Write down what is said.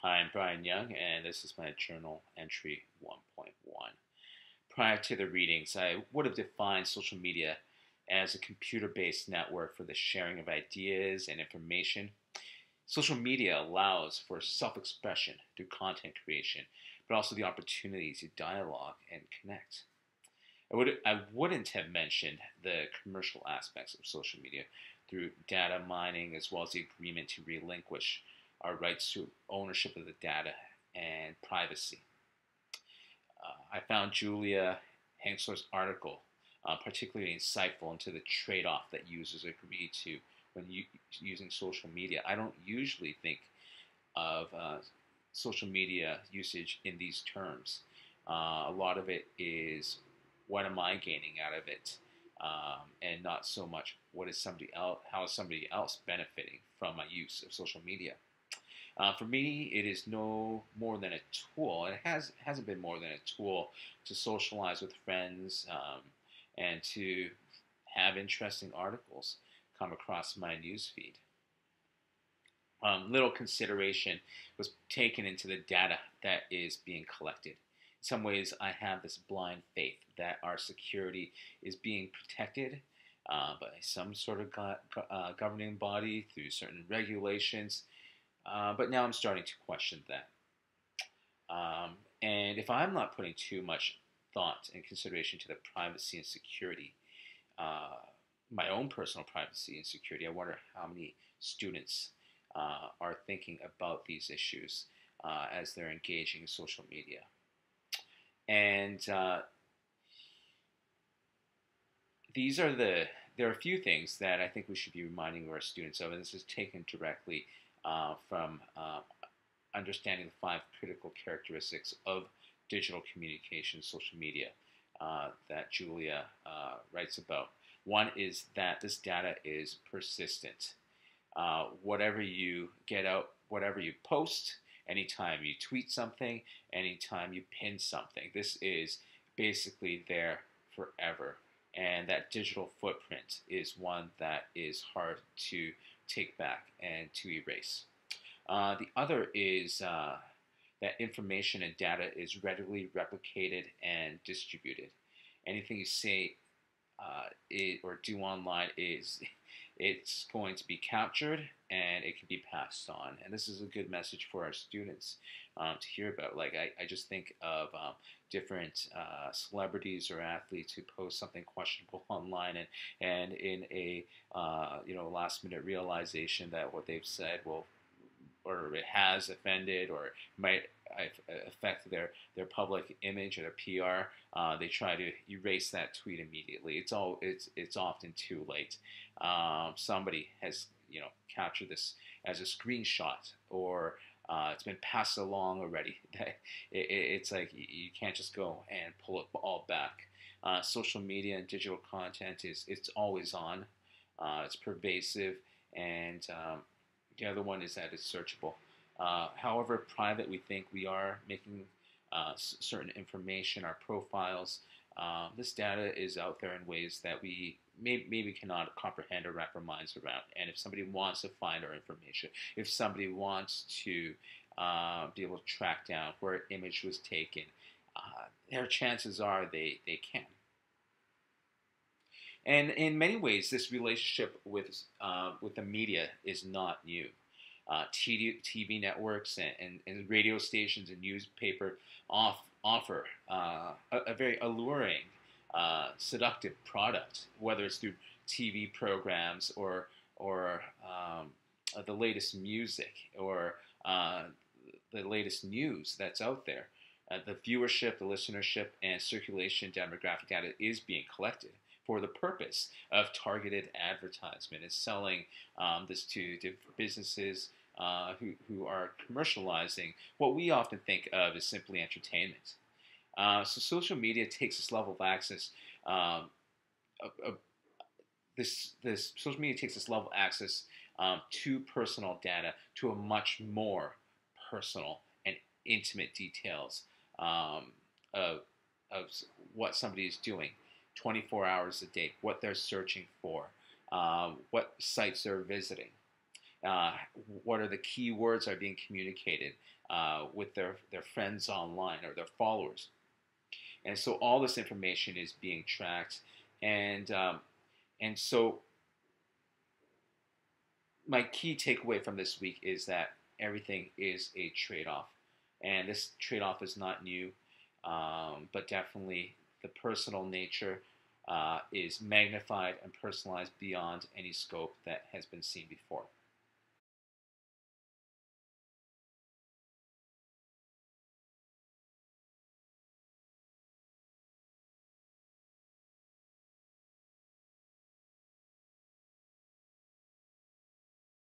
Hi, I'm Brian Young, and this is my journal entry 1.1. Prior to the readings, I would have defined social media as a computer based network for the sharing of ideas and information. Social media allows for self expression through content creation, but also the opportunity to dialogue and connect. I wouldn't have mentioned the commercial aspects of social media through data mining as well as the agreement to relinquish our rights to ownership of the data and privacy. I found Julia Hangsler's article particularly insightful into the trade-off that users agree to when using social media. I don't usually think of social media usage in these terms. A lot of it is what am I gaining out of it, and not so much what is somebody else, how is somebody else benefiting from my use of social media. For me, it is no more than a tool. It hasn't been more than a tool to socialize with friends, and to have interesting articles come across my newsfeed. Little consideration was taken into the data that is being collected. In some ways, I have this blind faith that our security is being protected by some sort of governing body through certain regulations. But now I'm starting to question that. And if I'm not putting too much thought and consideration to the privacy and security, uh, my own personal privacy and security, I wonder how many students are thinking about these issues as they're engaging in social media. And these are there are a few things that I think we should be reminding our students of, and this is taken directly from understanding the 5 critical characteristics of digital communication, social media, that Julia writes about. One is that this data is persistent. Whatever you get out, whatever you post, anytime you tweet something, anytime you pin something, this is basically there forever. And that digital footprint is one that is hard to take back and to erase. The other is that information and data is readily replicated and distributed. Anything you say or do online it's going to be captured and it can be passed on. And this is a good message for our students to hear about. Like I just think of different celebrities or athletes who post something questionable online, and in a last minute realization that what they've said will or it has offended or might affect their public image or their PR, they try to erase that tweet immediately. It's often too late. Somebody has captured this as a screenshot, or it's been passed along already. It's like you can't just go and pull it all back. Social media and digital content it's always on. It's pervasive, and the other one is that it's searchable. However private we think we are making certain information, our profiles, this data is out there in ways that we maybe cannot comprehend or wrap our minds around. And if somebody wants to find our information, if somebody wants to be able to track down where an image was taken, their chances are they can. And in many ways, this relationship with the media is not new. TV networks and radio stations and newspaper offer a very alluring, seductive product, whether it's through TV programs or the latest music or the latest news that's out there. The viewership, the listenership, and circulation demographic data is being collected for the purpose of targeted advertisement and selling this to businesses who are commercializing what we often think of as simply entertainment. So social media takes this level of access. This social media takes this level of access to personal data to a much more personal and intimate details of what somebody is doing 24 hours a day, what they're searching for, what sites they're visiting. uh, what are the key words are being communicated with their friends online or their followers. And so all this information is being tracked. And so my key takeaway from this week is that everything is a trade-off, and this trade-off is not new, but definitely the personal nature is magnified and personalized beyond any scope that has been seen before.